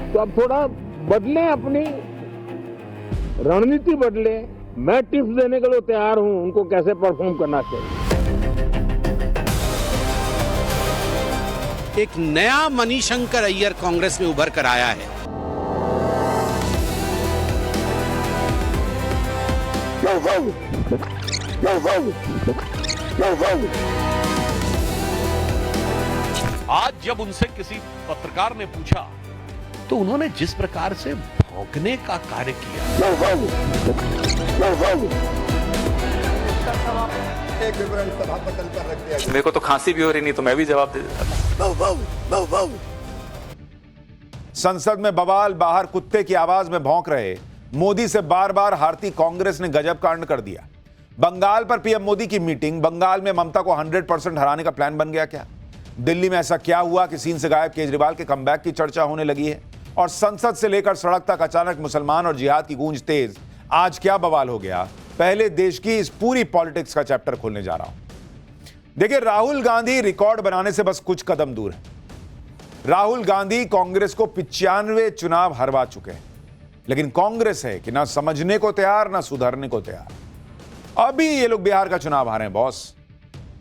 तो अब थोड़ा बदलें, अपनी रणनीति बदले। मैं टिप्स देने के लिए तैयार हूं उनको कैसे परफॉर्म करना चाहिए। एक नया मणिशंकर अय्यर कांग्रेस में उभर कर आया है। आज जब उनसे किसी पत्रकार ने पूछा तो उन्होंने जिस प्रकार से भौंकने का कार्य किया, एक विवरण सभा पटल पर रख दिया। मेरे को तो खांसी भी हो रही, नहीं तो मैं भी जवाब दे देता। संसद में बवाल, बाहर कुत्ते की आवाज में भौंक रहे मोदी से बार बार हारती कांग्रेस ने गजब कांड कर दिया। बंगाल पर पीएम मोदी की मीटिंग, बंगाल में ममता को 100% हराने का प्लान बन गया क्या? दिल्ली में ऐसा क्या हुआ कि सीन से गायब केजरीवाल के कमबैक की चर्चा होने लगी है? और संसद से लेकर सड़क तक अचानक मुसलमान और जिहाद की गूंज तेज। आज क्या बवाल हो गया? पहले देश की इस पूरी पॉलिटिक्स का चैप्टर खोलने जा रहा हूं। देखिए, राहुल गांधी रिकॉर्ड बनाने से बस कुछ कदम दूर है। राहुल गांधी कांग्रेस को 95 चुनाव हरवा चुके हैं, लेकिन कांग्रेस है कि ना समझने को तैयार, ना सुधरने को तैयार। अभी ये लोग बिहार का चुनाव हारे हैं बॉस,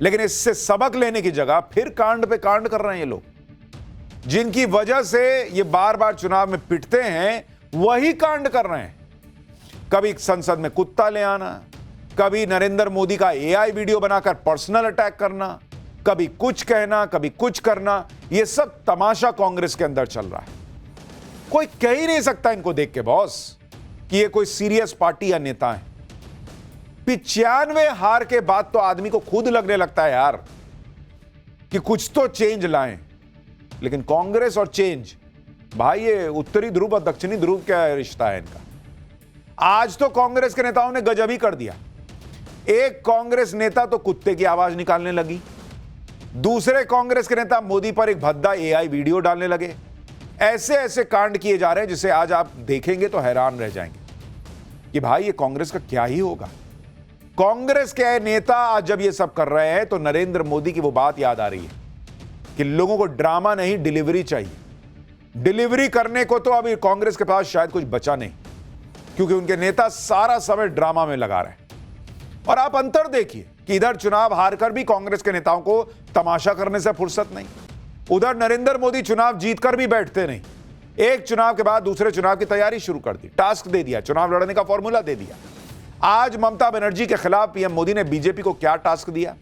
लेकिन इससे सबक लेने की जगह फिर कांड पे कांड कर रहे हैं ये लोग। जिनकी वजह से ये बार बार चुनाव में पिटते हैं, वही कांड कर रहे हैं। कभी संसद में कुत्ता ले आना, कभी नरेंद्र मोदी का एआई वीडियो बनाकर पर्सनल अटैक करना, कभी कुछ कहना, कभी कुछ करना। ये सब तमाशा कांग्रेस के अंदर चल रहा है। कोई कह ही नहीं सकता इनको देख के बॉस कि ये कोई सीरियस पार्टी या नेता है। 95 हार के बाद तो आदमी को खुद लगने लगता है यार कि कुछ तो चेंज लाएं। लेकिन कांग्रेस और चेंज, भाई ये उत्तरी ध्रुव और दक्षिणी ध्रुव क्या रिश्ता है इनका? आज तो कांग्रेस के नेताओं ने गजब ही कर दिया। एक कांग्रेस नेता तो कुत्ते की आवाज निकालने लगी, दूसरे कांग्रेस के नेता मोदी पर एक भद्दा एआई वीडियो डालने लगे। ऐसे ऐसे कांड किए जा रहे हैं जिसे आज आप देखेंगे तो हैरान रह जाएंगे कि भाई ये कांग्रेस का क्या ही होगा। कांग्रेस के नेता आज जब ये सब कर रहे हैं तो नरेंद्र मोदी की वो बात याद आ रही है कि लोगों को ड्रामा नहीं, डिलीवरी चाहिए। डिलीवरी करने को तो अभी कांग्रेस के पास शायद कुछ बचा नहीं, क्योंकि उनके नेता सारा समय ड्रामा में लगा रहे हैं। और आप अंतर देखिए कि इधर चुनाव हारकर भी कांग्रेस के नेताओं को तमाशा करने से फुर्सत नहीं, उधर नरेंद्र मोदी चुनाव जीतकर भी बैठते नहीं। एक चुनाव के बाद दूसरे चुनाव की तैयारी शुरू कर दी, टास्क दे दिया, चुनाव लड़ने का फॉर्मूला दे दिया। आज ममता बनर्जी के खिलाफ पीएम मोदी ने बीजेपी को क्या टास्क दिया?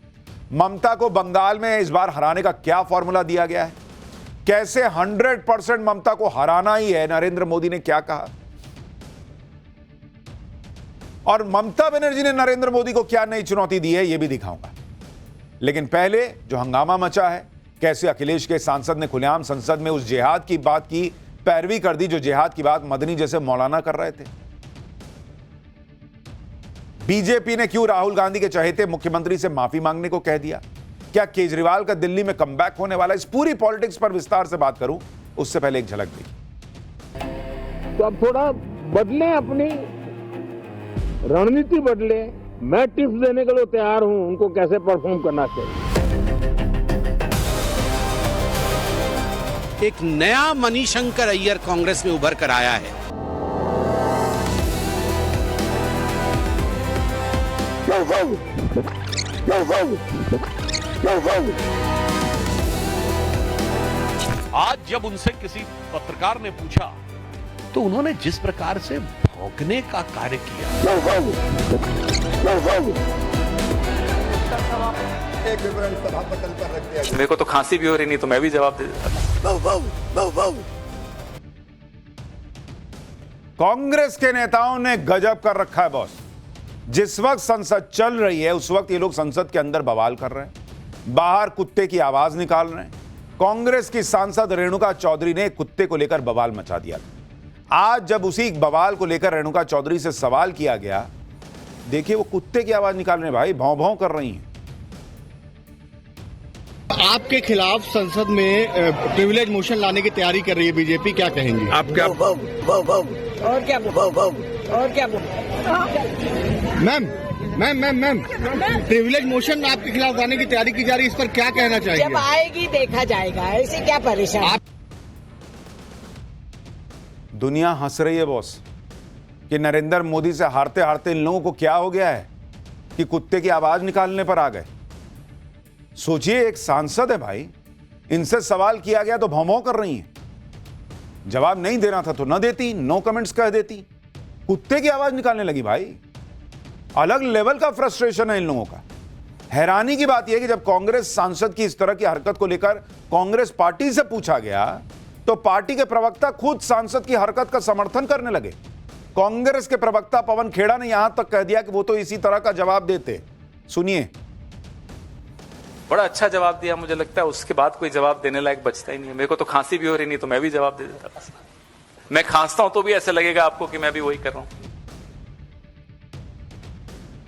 ममता को बंगाल में इस बार हराने का क्या फॉर्मूला दिया गया है? कैसे 100% ममता को हराना ही है, नरेंद्र मोदी ने क्या कहा? और ममता बनर्जी ने नरेंद्र मोदी को क्या नई चुनौती दी है, यह भी दिखाऊंगा। लेकिन पहले जो हंगामा मचा है, कैसे अखिलेश के सांसद ने खुलेआम संसद में उस जिहाद की बात की पैरवी कर दी जो जिहाद की बात मदनी जैसे मौलाना कर रहे थे। बीजेपी ने क्यों राहुल गांधी के चहेते मुख्यमंत्री से माफी मांगने को कह दिया? क्या केजरीवाल का दिल्ली में कमबैक होने वाला? इस पूरी पॉलिटिक्स पर विस्तार से बात करूं उससे पहले एक झलक देखिए। तो अब थोड़ा बदलें, अपनी रणनीति बदले। मैं टिप्स देने के लिए तैयार हूं उनको कैसे परफॉर्म करना चाहिए। एक नया मणिशंकर अय्यर कांग्रेस में उभर कर आया है। आज जब उनसे किसी पत्रकार ने पूछा तो उन्होंने जिस प्रकार से भौंकने का कार्य किया, एक विवरण सभा पटल पर रख दिया। मेरे को तो खांसी भी हो रही, नहीं तो मैं भी जवाब दे देता। कांग्रेस के नेताओं ने गजब कर रखा है बॉस। जिस वक्त संसद चल रही है उस वक्त ये लोग संसद के अंदर बवाल कर रहे हैं, बाहर कुत्ते की आवाज निकाल रहे हैं। कांग्रेस की सांसद रेणुका चौधरी ने कुत्ते को लेकर बवाल मचा दिया। आज जब उसी बवाल को लेकर रेणुका चौधरी से सवाल किया गया, देखिए वो कुत्ते की आवाज निकाल रहे हैं भाई, भौं भौं कर रही हैं। आपके खिलाफ संसद में प्रिविलेज मोशन लाने की तैयारी कर रही है बीजेपी, क्या कहेंगे आप? क्या और क्या मैम प्रिविलेज मोशन आपके खिलाफ लाने की तैयारी की जा रही है, इस पर क्या कहना चाहिए? जब आएगी देखा जाएगा, ऐसे क्या परेशान। दुनिया हंस रही है बॉस कि नरेंद्र मोदी से हारते हारते इन लोगों को क्या हो गया है कि कुत्ते की आवाज निकालने पर आ गए। सोचिए, एक सांसद है भाई, इनसे सवाल किया गया तो भौं-भौं कर रही हैं। जवाब नहीं देना था तो न देती, नो कमेंट्स कह देती, कुत्ते की आवाज निकालने लगी भाई। अलग लेवल का फ्रस्ट्रेशन है इन लोगों का। हैरानी की बात यह कि जब कांग्रेस सांसद की इस तरह की हरकत को लेकर कांग्रेस पार्टी से पूछा गया तो पार्टी के प्रवक्ता खुद सांसद की हरकत का समर्थन करने लगे। कांग्रेस के प्रवक्ता पवन खेड़ा ने यहां तक कह दिया कि वो तो इसी तरह का जवाब देते। सुनिए। बड़ा अच्छा जवाब दिया, मुझे लगता है उसके बाद कोई जवाब देने लायक बचता ही नहीं है। मेरे को तो खांसी भी हो रही नहीं तो मैं भी जवाब दे देता। बस मैं खांसता हूं तो भी ऐसे लगेगा आपको कि मैं भी वही कर रहा हूं।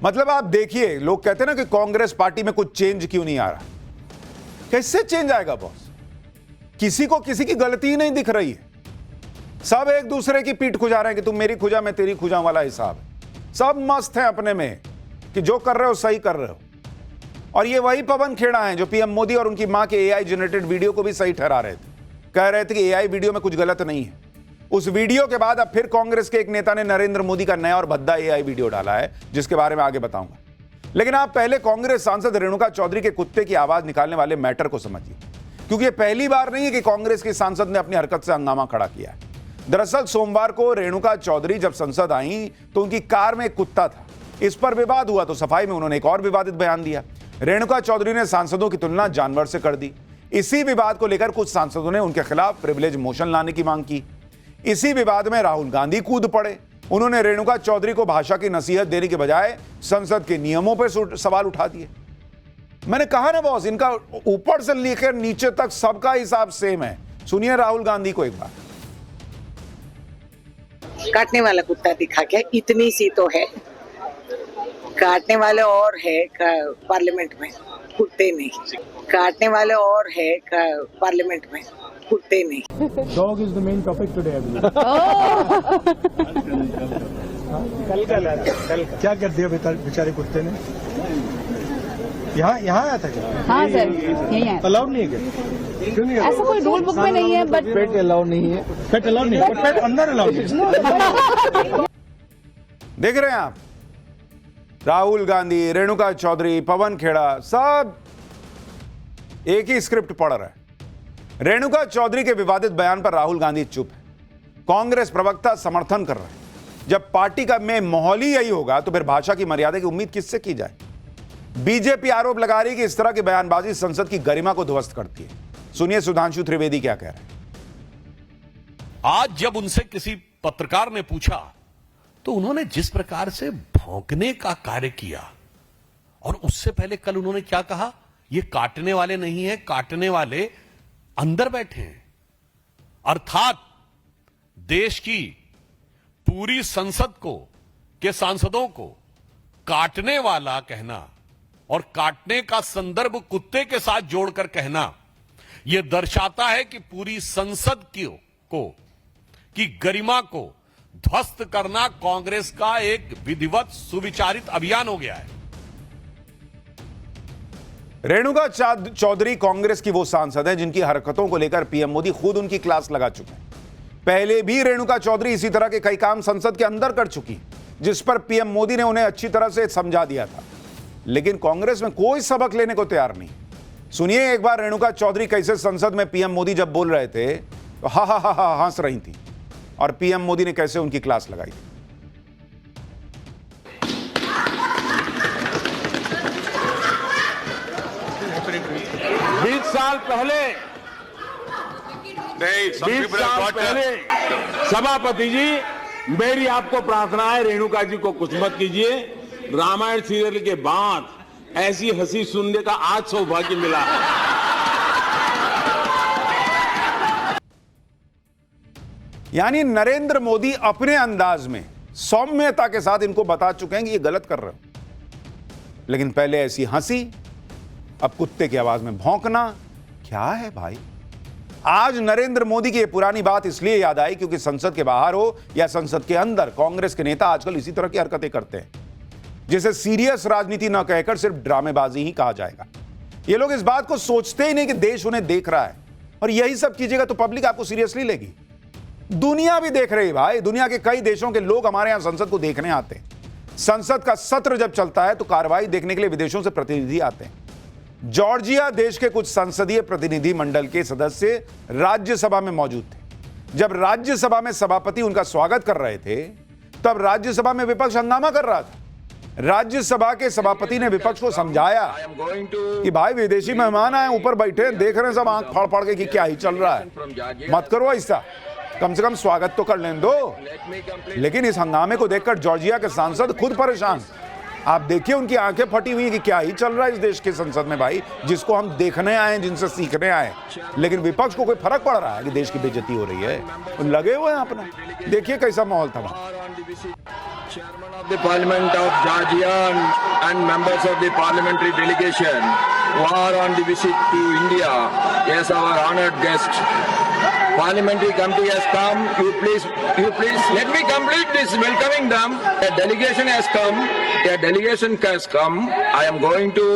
मतलब आप देखिए, लोग कहते हैं ना कि कांग्रेस पार्टी में कुछ चेंज क्यों नहीं आ रहा। कैसे चेंज आएगा बॉस? किसी को किसी की गलती ही नहीं दिख रही है। सब एक दूसरे की पीठ खुजा रहे हैं कि तुम मेरी खुजा मैं तेरी खुजा वाला हिसाब है। सब मस्त हैं अपने में कि जो कर रहे हो सही कर रहे हो। और ये वही पवन खेड़ा हैं जो पीएम मोदी और उनकी मां के एआई जनरेटेड वीडियो को भी सही ठहरा रहे थे। कह रहे थे कि एआई वीडियो में कुछ गलत नहीं है। उस वीडियो के बाद अब फिर कांग्रेस के एक नेता ने नरेंद्र मोदी का नया और भद्दा एआई वीडियो डाला है, जिसके बारे में आगे बताऊंगा। लेकिन आप पहले कांग्रेस सांसद रेणुका चौधरी के कुत्ते की आवाज निकालने वाले मैटर को समझिए, क्योंकि ये पहली बार नहीं है कि कांग्रेस के सांसद ने अपनी हरकत से हंगामा खड़ा किया है। दरअसल सोमवार को रेणुका चौधरी जब संसद आई तो उनकी कार में एक कुत्ता था। इस पर विवाद हुआ तो सफाई में उन्होंने एक और विवादित बयान दिया। रेणुका चौधरी ने सांसदों की तुलना जानवर से कर दी। इसी विवाद को लेकर कुछ सांसदों ने उनके खिलाफ प्रिविलेज मोशन लाने की मांग की। इसी विवाद में राहुल गांधी कूद पड़े। उन्होंने रेणुका चौधरी को भाषा की नसीहत देने के बजाय संसद के नियमों पर सवाल उठा दिए। मैंने कहा ना बॉस, इनका ऊपर से लेकर नीचे तक सबका हिसाब सेम है। सुनिए राहुल गांधी को एक बार। काटने वाला कुत्ता दिखा क्या? इतनी सी तो है। काटने वाले और है पार्लियामेंट में, कुत्ते नहीं। काटने वाले और है पार्लियामेंट में, कुत्ते नहीं। Dog is the main topic today I believe. कल क्या कर दिया बेचारे कुत्ते ने? यहाँ आया था क्या? हाँ सर, यही है। अलाउड नहीं है क्या? क्यों नहीं? ऐसा कोई रूल बुक में नहीं है, बट पेट अलाउड नहीं है। पेट अलाउड नहीं है, पेट अंदर अलाउड है। देख रहे हैं आप, राहुल गांधी, रेणुका चौधरी, पवन खेड़ा सब एक ही स्क्रिप्ट पढ़ रहे हैं। रेणुका चौधरी के विवादित बयान पर राहुल गांधी चुप है। कांग्रेस प्रवक्ता समर्थन कर रहे हैं। जब पार्टी का में माहौल ही यही होगा तो फिर भाषा की मर्यादा की उम्मीद किससे की जाए? बीजेपी आरोप लगा रही है कि इस तरह की बयानबाजी संसद की गरिमा को ध्वस्त करती है। सुनिए सुधांशु त्रिवेदी क्या कह रहे हैं। आज जब उनसे किसी पत्रकार ने पूछा तो उन्होंने जिस प्रकार से भौंकने का कार्य किया, और उससे पहले कल उन्होंने क्या कहा, ये काटने वाले नहीं है, काटने वाले अंदर बैठे हैं। अर्थात देश की पूरी संसद को के सांसदों को काटने वाला कहना और काटने का संदर्भ कुत्ते के साथ जोड़कर कहना, यह दर्शाता है कि पूरी संसद की गरिमा को ध्वस्त करना कांग्रेस का एक विधिवत सुविचारित अभियान हो गया है। रेणुका चौधरी कांग्रेस की वो सांसद है जिनकी हरकतों को लेकर पीएम मोदी खुद उनकी क्लास लगा चुके हैं। पहले भी रेणुका चौधरी इसी तरह के कई काम संसद के अंदर कर चुकी, जिस पर पीएम मोदी ने उन्हें अच्छी तरह से समझा दिया था। लेकिन कांग्रेस में कोई सबक लेने को तैयार नहीं। सुनिए एक बार रेणुका चौधरी कैसे संसद में पीएम मोदी जब बोल रहे थे तो हा हा हा हा हंस रही थी, और पीएम मोदी ने कैसे उनकी क्लास लगाई थी। 20 साल पहले नहीं, 20 साल पहले सभापति जी, मेरी आपको प्रार्थना है, रेणुका जी को कुछ मत कीजिए। रामायण सीरियल के बाद ऐसी हंसी सुनने का आज सौभाग्य मिला है। यानी नरेंद्र मोदी अपने अंदाज में सौम्यता के साथ इनको बता चुके हैं कि ये गलत कर रहे हो। लेकिन पहले ऐसी हंसी, अब कुत्ते की आवाज में भौंकना, क्या है भाई? आज नरेंद्र मोदी की ये पुरानी बात इसलिए याद आई क्योंकि संसद के बाहर हो या संसद के अंदर कांग्रेस के नेता आजकल इसी तरह की हरकतें करते हैं, जिसे सीरियस राजनीति न कहकर सिर्फ ड्रामेबाजी ही कहा जाएगा। ये लोग इस बात को सोचते ही नहीं कि देश उन्हें देख रहा है, और यही सब कीजिएगा तो पब्लिक आपको सीरियसली लेगी। दुनिया भी देख रही है भाई, दुनिया के कई देशों के लोग हमारे यहां संसद को देखने आते हैं। संसद का सत्र जब चलता है तो कार्रवाई देखने के लिए विदेशों से प्रतिनिधि आते हैं। जॉर्जिया देश के कुछ संसदीय प्रतिनिधि मंडल के सदस्य राज्यसभा में मौजूद थे। जब राज्यसभा में सभापति उनका स्वागत कर रहे थे तब राज्यसभा में विपक्ष हंगामा कर रहा था। राज्यसभा के सभापति ने विपक्ष को समझाया कि भाई विदेशी मेहमान आए, ऊपर बैठे देख रहे हैं सब आंख फाड़ फाड़ के कि क्या ही चल रहा है, मत करो ऐसा, कम से कम स्वागत तो कर लेने दो। लेकिन इस हंगामे को देखकर जॉर्जिया के सांसद खुद परेशान। आप देखिए उनकी आंखें फटी हुई कि क्या ही चल रहा है इस देश के संसद में भाई, जिसको हम देखने आए, जिनसे सीखने आए। लेकिन विपक्ष को कोई फर्क पड़ रहा है कि देश की बेइज्जती हो रही है, लगे हुए हैं अपना। देखिए कैसा माहौल था। Chairman of the Parliament of Georgia and members of the parliamentary delegation who are on the visit to India as our honored guest. Parliamentary committee has come. You please let me complete this welcoming them. A delegation has come. I am going to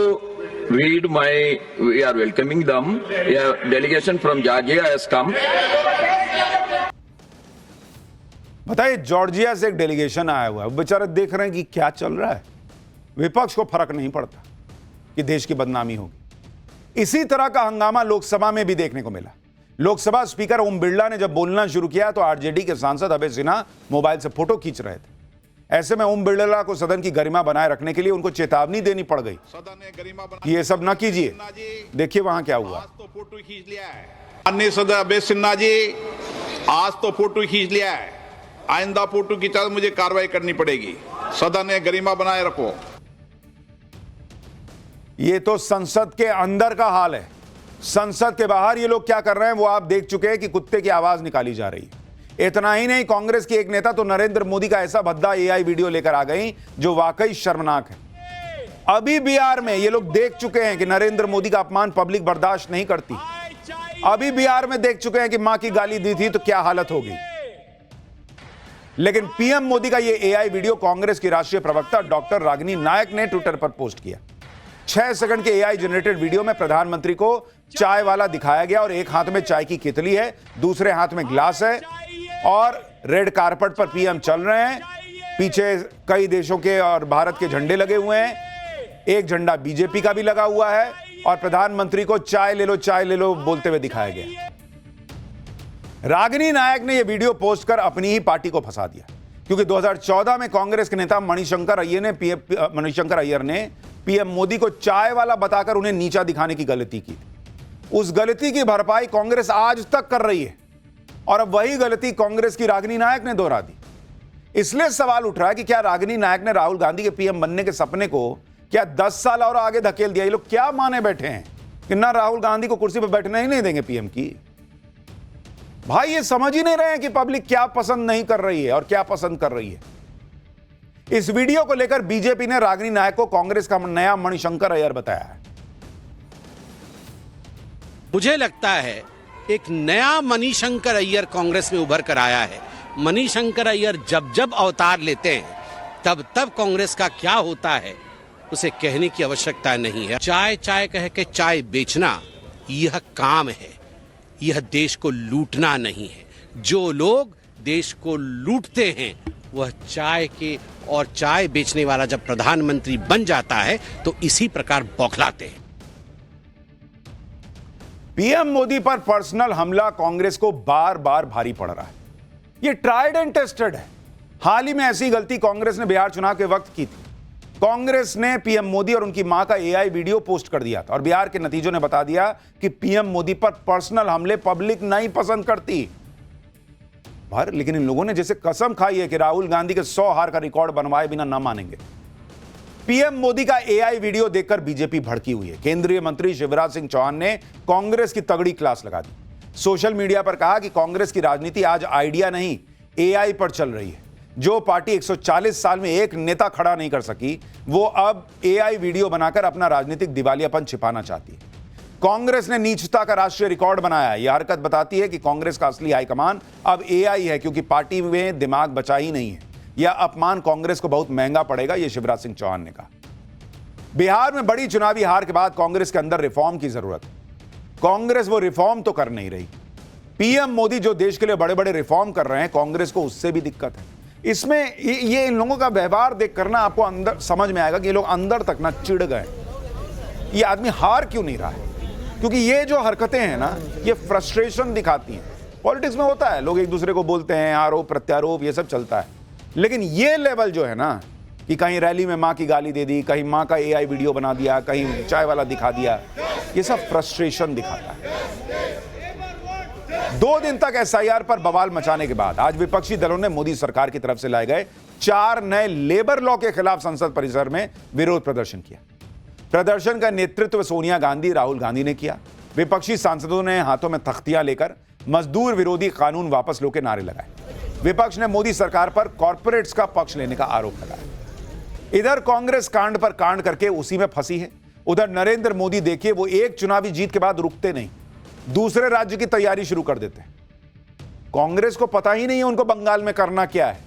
read we are welcoming them. A delegation from Georgia has come. बताइए, Georgia से एक delegation आया हुआ है, बेचारे देख रहे हैं कि क्या चल रहा है। विपक्ष को फर्क नहीं पड़ता कि देश की बदनामी होगी। इसी तरह का हंगामा लोकसभा में भी देखने को मिला। लोकसभा स्पीकर ओम बिरला ने जब बोलना शुरू किया तो आरजेडी के सांसद अभय सिन्हा मोबाइल से फोटो खींच रहे थे। ऐसे में ओम बिरला को सदन की गरिमा बनाए रखने के लिए उनको चेतावनी देनी पड़ गई कि ये सब न कीजिए। देखिए वहां क्या हुआ। फोटो खींच लिया है माननीय सदस्य अभय सिन्हा जी, आज तो फोटो खींच लिया है, आइंदा फोटो की तरह मुझे कार्रवाई करनी पड़ेगी। सदन ने गरिमा बनाए रखो। ये तो संसद के अंदर का हाल है। संसद के बाहर ये लोग क्या कर रहे हैं वो आप देख चुके हैं कि कुत्ते की आवाज निकाली जा रही है। इतना ही नहीं, कांग्रेस की एक नेता तो नरेंद्र मोदी का ऐसा भद्दा एआई वीडियो लेकर आ गई जो वाकई शर्मनाक है। अभी बिहार में ये लोग देख चुके हैं कि नरेंद्र मोदी का अपमान पब्लिक बर्दाश्त नहीं करती। अभी बिहार में देख चुके हैं कि मां की गाली दी थी तो क्या हालत होगी। लेकिन पीएम मोदी का यह एआई वीडियो कांग्रेस की राष्ट्रीय प्रवक्ता डॉक्टर रागिनी नायक ने ट्विटर पर पोस्ट किया। 6 सेकंड के एआई जनरेटेड वीडियो में प्रधानमंत्री को चाय वाला दिखाया गया और एक हाथ में चाय की केतली है, दूसरे हाथ में ग्लास है और रेड कारपेट पर पीएम चल रहे हैं। पीछे कई देशों के और भारत के झंडे लगे हुए हैं, एक झंडा बीजेपी का भी लगा हुआ है और प्रधानमंत्री को चाय ले लो बोलते हुए दिखाया गया। रागिनी नायक ने यह वीडियो पोस्ट कर अपनी ही पार्टी को फंसा दिया, क्योंकि 2014 में कांग्रेस के नेता मणिशंकर अय्यर ने पीएम मोदी को चाय वाला बताकर उन्हें नीचा दिखाने की गलती की। उस गलती की भरपाई कांग्रेस आज तक कर रही है और अब वही गलती कांग्रेस की रागिनी नायक ने दोहरा दी। इसलिए सवाल उठ रहा है कि क्या रागिनी नायक ने राहुल गांधी के पीएम बनने के सपने को क्या 10 साल और आगे धकेल दिया? ये लोग क्या माने बैठे हैं कि ना राहुल गांधी को कुर्सी पर बैठने ही नहीं देंगे पीएम की। भाई ये समझ ही नहीं रहे हैं कि पब्लिक क्या पसंद नहीं कर रही है और क्या पसंद कर रही है। इस वीडियो को लेकर बीजेपी ने रागिनी नायक को कांग्रेस का नया मणिशंकर अय्यर बताया है। मुझे लगता है एक नया मणिशंकर अय्यर कांग्रेस में उभर कर आया है। मणिशंकर अय्यर जब जब अवतार लेते हैं तब तब कांग्रेस का क्या होता है उसे कहने की आवश्यकता नहीं है। चाय चाय कह के चाय बेचना यह काम है, यह देश को लूटना नहीं है। जो लोग देश को लूटते हैं वह चाय के और चाय बेचने वाला जब प्रधानमंत्री बन जाता है तो इसी प्रकार बौखलाते हैं। पीएम मोदी पर पर्सनल हमला कांग्रेस को बार बार भारी पड़ रहा है। यह ट्राइड एंड टेस्टेड है। हाल ही में ऐसी गलती कांग्रेस ने बिहार चुनाव के वक्त की थी। कांग्रेस ने पीएम मोदी और उनकी मां का एआई वीडियो पोस्ट कर दिया था और बिहार के नतीजों ने बता दिया कि पीएम मोदी पर पर्सनल हमले पब्लिक नहीं पसंद करती। लेकिन इन लोगों ने जैसे कसम खाई है कि राहुल गांधी के 100 हार का रिकॉर्ड बनवाए बिना न मानेंगे। पीएम मोदी का एआई वीडियो देखकर बीजेपी भड़की हुई है। केंद्रीय मंत्री शिवराज सिंह चौहान ने कांग्रेस की तगड़ी क्लास लगा दी। सोशल मीडिया पर कहा कि कांग्रेस की राजनीति आज आइडिया नहीं एआई पर चल रही है। जो पार्टी 140 साल में एक नेता खड़ा नहीं कर सकी वो अब एआई वीडियो बनाकर अपना राजनीतिक दिवालियापन छिपाना चाहती है। कांग्रेस ने नीचता का राष्ट्रीय रिकॉर्ड बनाया। यह हरकत बताती है कि कांग्रेस का असली हाईकमान अब एआई है, क्योंकि पार्टी में दिमाग बचा ही नहीं है। यह अपमान कांग्रेस को बहुत महंगा पड़ेगा, यह शिवराज सिंह चौहान ने कहा। बिहार में बड़ी चुनावी हार के बाद कांग्रेस के अंदर रिफॉर्म की जरूरत है। कांग्रेस वो रिफॉर्म तो कर नहीं रही। पीएम मोदी जो देश के लिए बड़े बड़े रिफॉर्म कर रहे हैं, कांग्रेस को उससे भी दिक्कत है। इसमें ये इन लोगों का व्यवहार देख कर ना आपको अंदर समझ में आएगा कि ये लोग अंदर तक ना चिढ़ गए। ये आदमी हार क्यों नहीं रहा है? क्योंकि ये जो हरकतें हैं ना, ये फ्रस्ट्रेशन दिखाती हैं। पॉलिटिक्स में होता है, लोग एक दूसरे को बोलते हैं, आरोप प्रत्यारोप ये सब चलता है, लेकिन ये लेवल जो है ना कि कहीं रैली में मां की गाली दे दी, कहीं मां का AI वीडियो बना दिया, कहीं चाय वाला दिखा दिया, ये सब फ्रस्ट्रेशन दिखाता है। 2 दिन तक SIR पर बवाल मचाने के बाद आज विपक्षी दलों ने मोदी सरकार की तरफ से लाए गए 4 नए लेबर लॉ के खिलाफ संसद परिसर में विरोध प्रदर्शन किया। प्रदर्शन का नेतृत्व सोनिया गांधी, राहुल गांधी ने किया। विपक्षी सांसदों ने हाथों में तख्तियां लेकर मजदूर विरोधी कानून वापस लो के नारे लगाए। विपक्ष ने मोदी सरकार पर कॉर्पोरेट्स का पक्ष लेने का आरोप लगाया। इधर कांग्रेस कांड पर कांड करके उसी में फंसी है। उधर नरेंद्र मोदी देखिए, वो एक चुनावी जीत के बाद रुकते नहीं, दूसरे राज्य की तैयारी शुरू कर देते हैं। कांग्रेस को पता ही नहीं है उनको बंगाल में करना क्या है।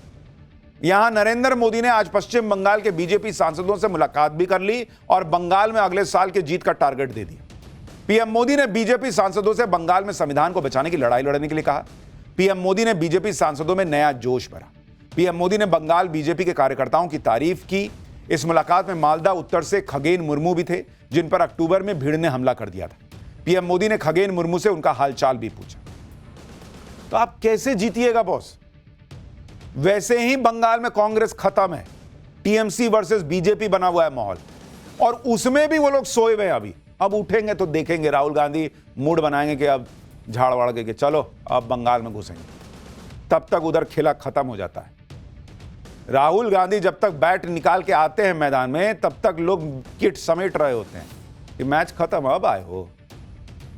यहां नरेंद्र मोदी ने आज पश्चिम बंगाल के बीजेपी सांसदों से मुलाकात भी कर ली और बंगाल में अगले साल के जीत का टारगेट दे दिया। पीएम मोदी ने बीजेपी सांसदों से बंगाल में संविधान को बचाने की लड़ाई लड़ने के लिए कहा। पीएम मोदी ने बीजेपी सांसदों में नया जोश भरा। पीएम मोदी ने बंगाल बीजेपी के कार्यकर्ताओं की तारीफ की। इस मुलाकात में मालदा उत्तर से खगेन मुर्मू भी थे, जिन पर अक्टूबर में भीड़ ने हमला कर दिया था। पीएम मोदी ने खगेन मुर्मू से उनका हालचाल भी पूछा। तो आप कैसे जीतिएगा बॉस? वैसे ही बंगाल में कांग्रेस खत्म है, टीएमसी वर्सेस बीजेपी बना हुआ है माहौल, और उसमें भी वो लोग सोए हुए हैं अभी। अब उठेंगे तो देखेंगे, राहुल गांधी मूड बनाएंगे कि अब झाड़ वाड़ के चलो अब बंगाल में घुसेंगे। तब तक उधर खेला खत्म हो जाता है। राहुल गांधी जब तक बैट निकाल के आते हैं मैदान में, तब तक लोग किट समेट रहे होते हैं कि मैच खत्म, अब आए हो।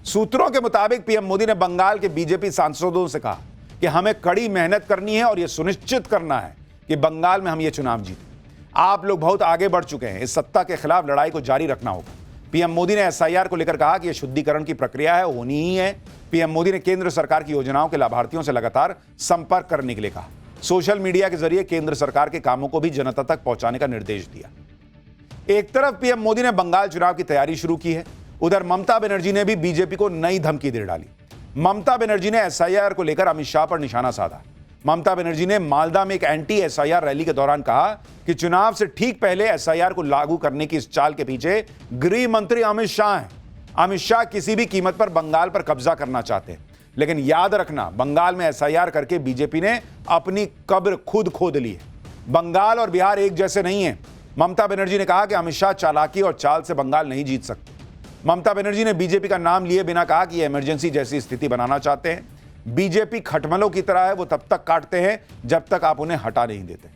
सूत्रों के मुताबिक पीएम मोदी ने बंगाल के बीजेपी सांसदों से कहा कि हमें कड़ी मेहनत करनी है और यह सुनिश्चित करना है कि बंगाल में हम ये चुनाव जीतें। आप लोग बहुत आगे बढ़ चुके हैं, इस सत्ता के खिलाफ लड़ाई को जारी रखना होगा। पीएम मोदी ने SIR को लेकर कहा कि यह शुद्धिकरण की प्रक्रिया है, होनी ही है। पीएम मोदी ने केंद्र सरकार की योजनाओं के लाभार्थियों से लगातार संपर्क करने के लिए कहा। सोशल मीडिया के जरिए केंद्र सरकार के कामों को भी जनता तक पहुंचाने का निर्देश दिया। एक तरफ पीएम मोदी ने बंगाल चुनाव की तैयारी शुरू की है, उधर ममता बनर्जी ने भी बीजेपी को नई धमकी दे डाली। ममता बनर्जी ने SIR को लेकर अमित शाह पर निशाना साधा। ममता बनर्जी ने मालदा में एक एंटी SIR रैली के दौरान कहा कि चुनाव से ठीक पहले SIR को लागू करने की इस चाल के पीछे गृह मंत्री अमित शाह हैं। अमित शाह किसी भी कीमत पर बंगाल पर कब्जा करना चाहते हैं, लेकिन याद रखना, बंगाल में SIR करके बीजेपी ने अपनी कब्र खुद खोद ली है। बंगाल और बिहार एक जैसे नहीं है। ममता बनर्जी ने कहा कि अमित शाह चालाकी और चाल से बंगाल नहीं जीत सकते। ममता बनर्जी ने बीजेपी का नाम लिए बिना कहा कि इमरजेंसी जैसी स्थिति बनाना चाहते हैं। बीजेपी खटमलों की तरह है, वो तब तक काटते हैं जब तक आप उन्हें हटा नहीं देते।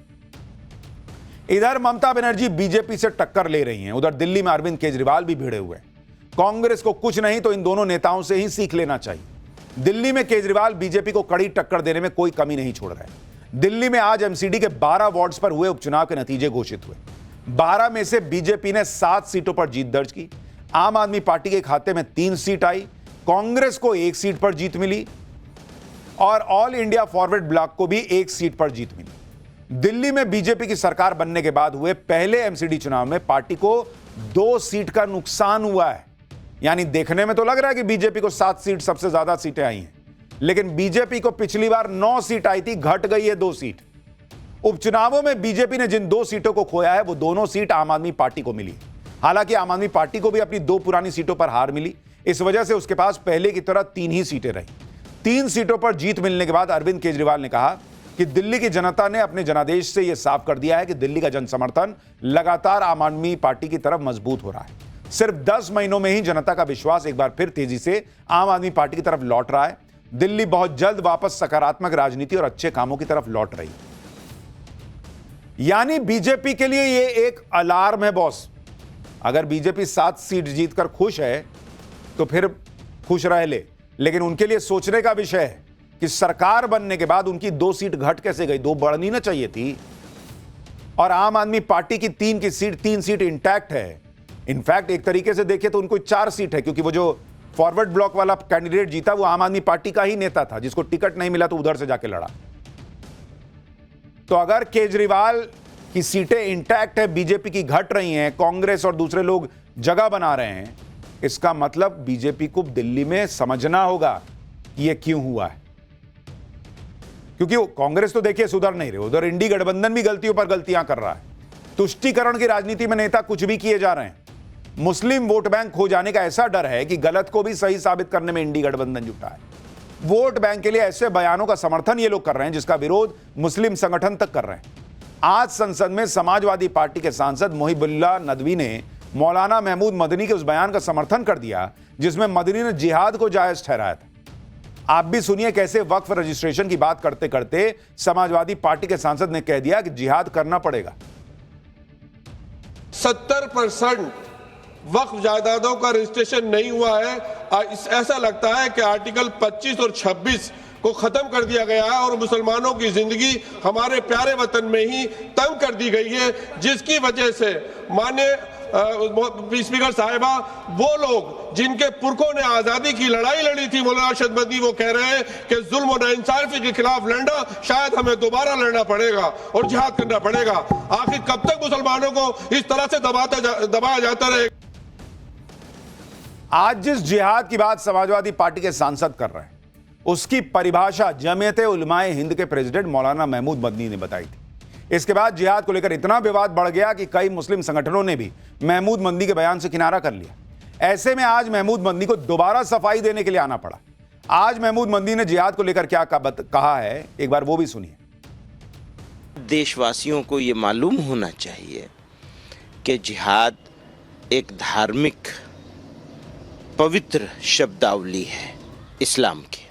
इधर ममता बनर्जी बीजेपी से टक्कर ले रही हैं, उधर दिल्ली में अरविंद केजरीवाल भी भिड़े हुए हैं। कांग्रेस को कुछ नहीं तो इन दोनों नेताओं से ही सीख लेना चाहिए। दिल्ली में केजरीवाल बीजेपी को कड़ी टक्कर देने में कोई कमी नहीं छोड़ रहे। दिल्ली में आज MCD के 12 वार्ड्स पर हुए उपचुनाव के नतीजे घोषित हुए। 12 में से बीजेपी ने 7 सीटों पर जीत दर्ज की। आम आदमी पार्टी के खाते में 3 सीट आई, कांग्रेस को 1 सीट पर जीत मिली और ऑल इंडिया फॉरवर्ड ब्लॉक को भी 1 सीट पर जीत मिली। दिल्ली में बीजेपी की सरकार बनने के बाद हुए पहले MCD चुनाव में पार्टी को 2 सीट का नुकसान हुआ है। यानी देखने में तो लग रहा है कि बीजेपी को 7 सीट, सबसे ज्यादा सीटें आई हैं, लेकिन बीजेपी को पिछली बार 9 सीट आई थी, घट गई है 2 सीट। उपचुनावों में बीजेपी ने जिन 2 सीटों को खोया है, वो दोनों सीट आम आदमी पार्टी को मिली। हालांकि आम आदमी पार्टी को भी अपनी 2 पुरानी सीटों पर हार मिली, इस वजह से उसके पास पहले की तरह 3 ही सीटें रही। 3 सीटों पर जीत मिलने के बाद अरविंद केजरीवाल ने कहा कि दिल्ली की जनता ने अपने जनादेश से यह साफ कर दिया है कि दिल्ली का जनसमर्थन लगातार आम आदमी पार्टी की तरफ मजबूत हो रहा है। सिर्फ 10 महीनों में ही जनता का विश्वास एक बार फिर तेजी से आम आदमी पार्टी की तरफ लौट रहा है। दिल्ली बहुत जल्द वापस सकारात्मक राजनीति और अच्छे कामों की तरफ लौट रही है। यानी बीजेपी के लिए यह एक अलार्म है बॉस। अगर बीजेपी 7 सीट जीतकर खुश है तो फिर खुश रह ले, लेकिन उनके लिए सोचने का विषय है कि सरकार बनने के बाद उनकी 2 सीट घट कैसे गई, 2 बढ़नी ना चाहिए थी। और आम आदमी पार्टी की 3 सीट इंटैक्ट है। इनफैक्ट एक तरीके से देखें तो उनको 4 सीट है, क्योंकि वो जो फॉरवर्ड ब्लॉक वाला कैंडिडेट जीता वो आम आदमी पार्टी का ही नेता था, जिसको टिकट नहीं मिला तो उधर से जाके लड़ा। तो अगर केजरीवाल की सीटें इंटैक्ट है, बीजेपी की घट रही हैं, कांग्रेस और दूसरे लोग जगह बना रहे हैं, इसका मतलब बीजेपी को दिल्ली में समझना होगा कि यह क्यों हुआ है, क्योंकि कांग्रेस तो देखिए सुधर नहीं रहे, उधर इंडी गठबंधन भी गलतियों पर गलतियां कर रहा है। तुष्टीकरण की राजनीति में नेता कुछ भी किए जा रहे हैं। मुस्लिम वोट बैंक खो जाने का ऐसा डर है कि गलत को भी सही साबित करने में इंडी गठबंधन जुटा है। वोट बैंक के लिए ऐसे बयानों का समर्थन ये लोग कर रहे हैं जिसका विरोध मुस्लिम संगठन तक कर रहे हैं। आज संसद में समाजवादी पार्टी के सांसद मोहिबुल्लाह नदवी ने मौलाना महमूद मदनी के उस बयान का समर्थन कर दिया जिसमें मदनी ने जिहाद को जायज ठहराया था। आप भी सुनिए कैसे वक्फ रजिस्ट्रेशन की बात करते करते समाजवादी पार्टी के सांसद ने कह दिया कि जिहाद करना पड़ेगा। 70% वक्फ जायदादों का रजिस्ट्रेशन नहीं हुआ है। ऐसा लगता है कि आर्टिकल 25 और 26 को खत्म कर दिया गया है और मुसलमानों की जिंदगी हमारे प्यारे वतन में ही तंग कर दी गई है, जिसकी वजह से माननीय स्पीकर साहिबा, वो लोग जिनके पुरखों ने आजादी की लड़ाई लड़ी थी, मौलाना अरशद मदनी, वो कह रहे हैं कि जुल्म और नाइंसाफी के खिलाफ लड़ना शायद हमें दोबारा लड़ना पड़ेगा और जिहाद करना पड़ेगा। आखिर कब तक मुसलमानों को इस तरह से दबाया जाता रहेगा? आज जिस जिहाद की बात समाजवादी पार्टी के सांसद कर रहे हैं उसकी परिभाषा जमीयत उलमाए हिंद के प्रेसिडेंट मौलाना महमूद मदनी ने बताई थी। इसके बाद जिहाद को लेकर इतना विवाद बढ़ गया कि कई मुस्लिम संगठनों ने भी महमूद मदनी के बयान से किनारा कर लिया। ऐसे में आज महमूद मदनी को दोबारा सफाई देने के लिए आना पड़ा। आज महमूद मदनी ने जिहाद को लेकर क्या कहा है, एक बार वो भी सुनिए। देशवासियों को ये मालूम होना चाहिए कि जिहाद एक धार्मिक पवित्र शब्दावली है इस्लाम की।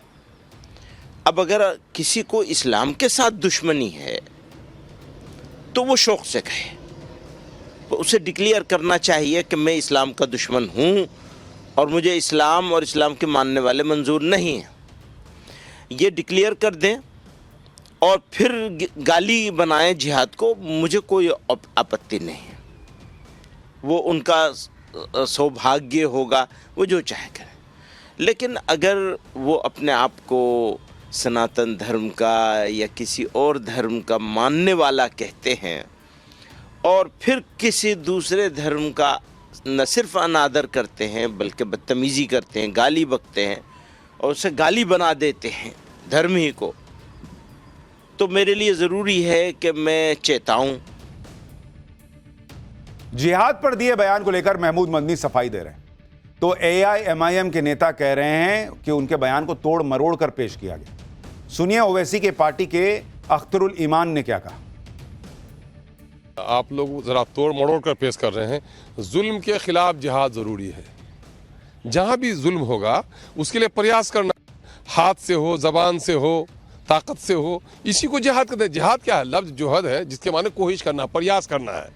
अब अगर किसी को इस्लाम के साथ दुश्मनी है तो वो शौक से कहे, तो उसे डिक्लेयर करना चाहिए कि मैं इस्लाम का दुश्मन हूँ और मुझे इस्लाम और इस्लाम के मानने वाले मंजूर नहीं हैं। ये डिक्लेयर कर दें और फिर गाली बनाएं जिहाद को, मुझे कोई आपत्ति नहीं है। वो उनका सौभाग्य होगा, वो जो चाहे करें। लेकिन अगर वो अपने आप को सनातन धर्म का या किसी और धर्म का मानने वाला कहते हैं और फिर किसी दूसरे धर्म का न सिर्फ अनादर करते हैं बल्कि बदतमीज़ी करते हैं, गाली बकते हैं और उसे गाली बना देते हैं धर्म ही को, तो मेरे लिए ज़रूरी है कि मैं चेताऊं। जिहाद पर दिए बयान को लेकर महमूद मदनी सफाई दे रहे हैं तो AIMIM के नेता कह रहे हैं कि उनके बयान को तोड़ मरोड़ कर पेश किया गया। सुनिए ओवैसी के पार्टी के अख्तरुल ईमान ने क्या कहा। आप लोग जरा तोड़ मरोड़ कर पेश कर रहे हैं। जुल्म के खिलाफ जिहाद जरूरी है। जहां भी जुल्म होगा उसके लिए प्रयास करना, हाथ से हो, जबान से हो, ताकत से हो, इसी को जिहाद कहते हैं। जिहाद क्या है? लफ्ज जोहद है जिसके माने कोशिश करना, प्रयास करना है।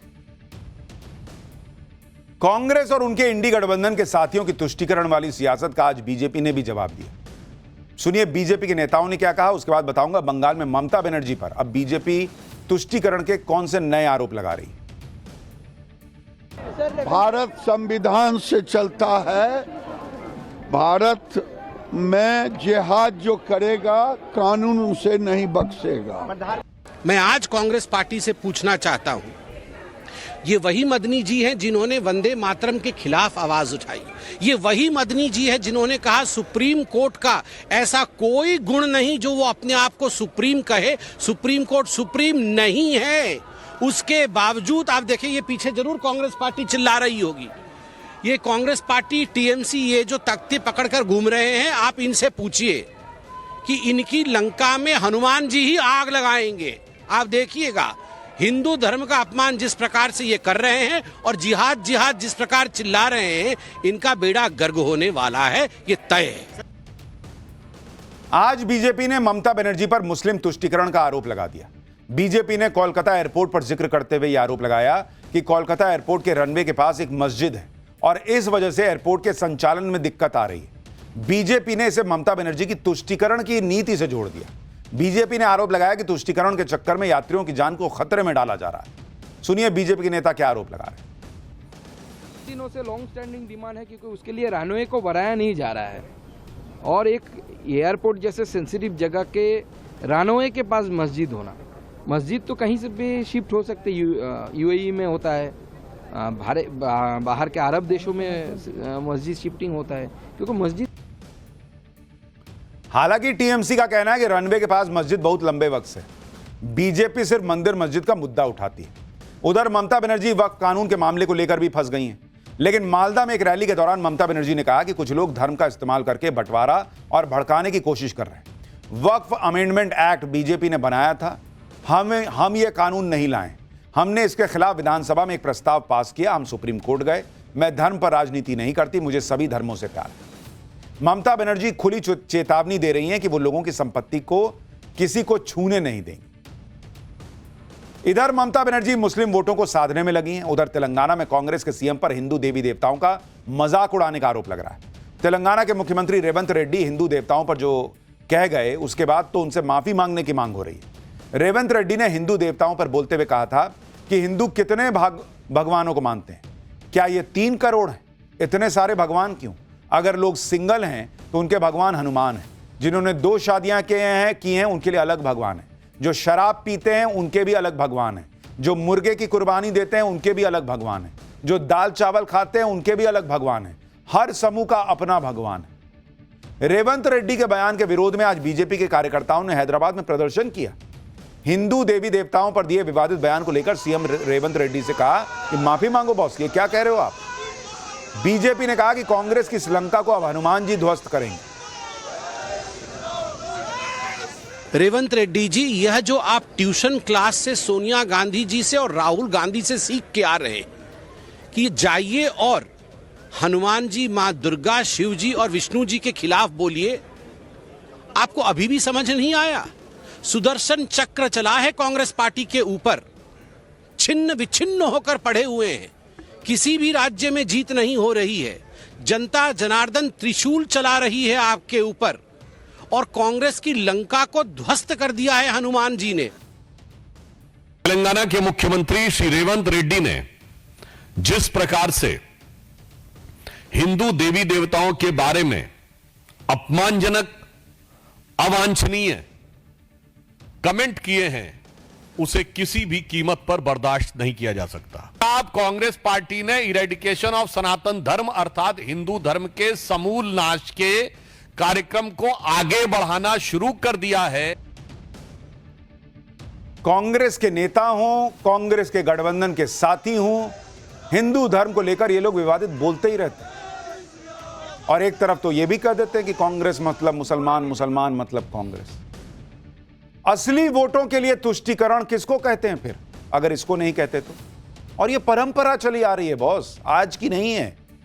कांग्रेस और उनके इंडी गठबंधन के साथियों की तुष्टीकरण वाली सियासत का आज बीजेपी ने भी जवाब दिया। सुनिए बीजेपी के नेताओं ने क्या कहा, उसके बाद बताऊंगा बंगाल में ममता बनर्जी पर अब बीजेपी तुष्टीकरण के कौन से नए आरोप लगा रही। भारत संविधान से चलता है। भारत में जिहाद जो करेगा कानून उसे नहीं बख्शेगा। मैं आज कांग्रेस पार्टी से पूछना चाहता हूं, ये वही मदनी जी हैं जिन्होंने वंदे मातरम के खिलाफ आवाज उठाई। ये वही मदनी जी है जिन्होंने कहा सुप्रीम कोर्ट का ऐसा कोई गुण नहीं जो वो अपने आप को सुप्रीम कहे। सुप्रीम कोर्ट सुप्रीम नहीं है। उसके बावजूद आप देखिए, ये पीछे जरूर कांग्रेस पार्टी चिल्ला रही होगी। ये कांग्रेस पार्टी TMC ये जो तख्ती पकड़कर घूम रहे हैं, आप इनसे पूछिए कि इनकी लंका में हनुमान जी ही आग लगाएंगे। आप देखिएगा हिंदू धर्म का अपमान जिस प्रकार से ये कर रहे हैं और जिहाद जिहाद जिस प्रकार चिल्ला रहे हैं, इनका बेड़ा गर्क होने वाला है, ये तय है। आज बीजेपी ने ममता बनर्जी पर मुस्लिम तुष्टीकरण का आरोप लगा दिया। बीजेपी ने कोलकाता एयरपोर्ट पर जिक्र करते हुए यह आरोप लगाया कि कोलकाता एयरपोर्ट के रनवे के पास एक मस्जिद है और इस वजह से एयरपोर्ट के संचालन में दिक्कत आ रही है। बीजेपी ने इसे ममता बनर्जी की तुष्टीकरण की नीति से जोड़ दिया। बीजेपी ने आरोप लगाया कि तुष्टीकरण के चक्कर में यात्रियों की जान को खतरे में डाला जा रहा है। सुनिए बीजेपी के नेता क्या आरोप लगा रहे हैं। दिनों से लॉन्ग स्टैंडिंग डिमांड है क्योंकि उसके लिए रनवे को बढ़ाया नहीं जा रहा है और एक एयरपोर्ट जैसे सेंसिटिव जगह के रनवे के पास मस्जिद होना, मस्जिद तो कहीं से भी शिफ्ट हो सकते, UAE में होता है, बाहर के अरब देशों में मस्जिद शिफ्टिंग होता है क्योंकि मस्जिद। हालांकि टीएमसी का कहना है कि रनवे के पास मस्जिद बहुत लंबे वक्त से, बीजेपी सिर्फ मंदिर मस्जिद का मुद्दा उठाती है। उधर ममता बनर्जी वक्फ कानून के मामले को लेकर भी फंस गई हैं। लेकिन मालदा में एक रैली के दौरान ममता बनर्जी ने कहा कि कुछ लोग धर्म का इस्तेमाल करके बंटवारा और भड़काने की कोशिश कर रहे हैं। वक्फ अमेंडमेंट एक्ट बीजेपी ने बनाया था, हम ये कानून नहीं लाए। हमने इसके खिलाफ विधानसभा में एक प्रस्ताव पास किया, हम सुप्रीम कोर्ट गए। मैं धर्म पर राजनीति नहीं करती, मुझे सभी धर्मों से प्यार है। ममता बनर्जी खुली चेतावनी दे रही हैं कि वो लोगों की संपत्ति को किसी को छूने नहीं देंगी। इधर ममता बनर्जी मुस्लिम वोटों को साधने में लगी हैं। उधर तेलंगाना में कांग्रेस के सीएम पर हिंदू देवी देवताओं का मजाक उड़ाने का आरोप लग रहा है। तेलंगाना के मुख्यमंत्री रेवंत रेड्डी हिंदू देवताओं पर जो कह गए, उसके बाद तो उनसे माफी मांगने की मांग हो रही है। रेवंत रेड्डी ने हिंदू देवताओं पर बोलते हुए कहा था कि हिंदू कितने भगवानों को मानते हैं? क्या ये 3 करोड़ हैं? इतने सारे भगवान क्यों? अगर लोग सिंगल हैं तो उनके भगवान हनुमान हैं। जिन्होंने 2 शादियां की हैं उनके लिए अलग भगवान है। जो शराब पीते हैं उनके भी अलग भगवान है। जो मुर्गे की कुर्बानी देते हैं उनके भी अलग भगवान है। जो दाल चावल खाते हैं उनके भी अलग भगवान है। हर समूह का अपना भगवान है। रेवंत रेड्डी के बयान के विरोध में आज बीजेपी के कार्यकर्ताओं ने हैदराबाद में प्रदर्शन किया। हिंदू देवी देवताओं पर दिए विवादित बयान को लेकर सीएम रेवंत रेड्डी से कहा कि माफी मांगो बॉस, ये क्या कह रहे हो आप? बीजेपी ने कहा कि कांग्रेस की श्रीलंका को अब हनुमान जी ध्वस्त करेंगे। रेवंत रेड्डी जी, यह जो आप ट्यूशन क्लास से सोनिया गांधी जी से और राहुल गांधी से सीख के आ रहे हैं कि जाइए और हनुमान जी, मां दुर्गा, शिव जी और विष्णु जी के खिलाफ बोलिए, आपको अभी भी समझ नहीं आया? सुदर्शन चक्र चला है कांग्रेस पार्टी के ऊपर, छिन्न विच्छिन्न होकर पड़े हुए हैं। किसी भी राज्य में जीत नहीं हो रही है। जनता जनार्दन त्रिशूल चला रही है आपके ऊपर, और कांग्रेस की लंका को ध्वस्त कर दिया है हनुमान जी ने। तेलंगाना के मुख्यमंत्री श्री रेवंत रेड्डी ने जिस प्रकार से हिंदू देवी देवताओं के बारे में अपमानजनक, अवांछनीय कमेंट किए हैं, उसे किसी भी कीमत पर बर्दाश्त नहीं किया जा सकता। अब कांग्रेस पार्टी ने इरेडिकेशन ऑफ सनातन धर्म अर्थात हिंदू धर्म के समूल नाश के कार्यक्रम को आगे बढ़ाना शुरू कर दिया है। कांग्रेस के नेता हों, कांग्रेस के गठबंधन के साथी हों, हिंदू धर्म को लेकर ये लोग विवादित बोलते ही रहते हैं। और एक तरफ तो ये भी कह देते हैं कि कांग्रेस मतलब मुसलमान, मुसलमान मतलब कांग्रेस। असली वोटों के लिए तुष्टीकरण किसको कहते हैं फिर, अगर इसको नहीं कहते तो? और ये परंपरा चली आ रही है बॉस, आज की नहीं है।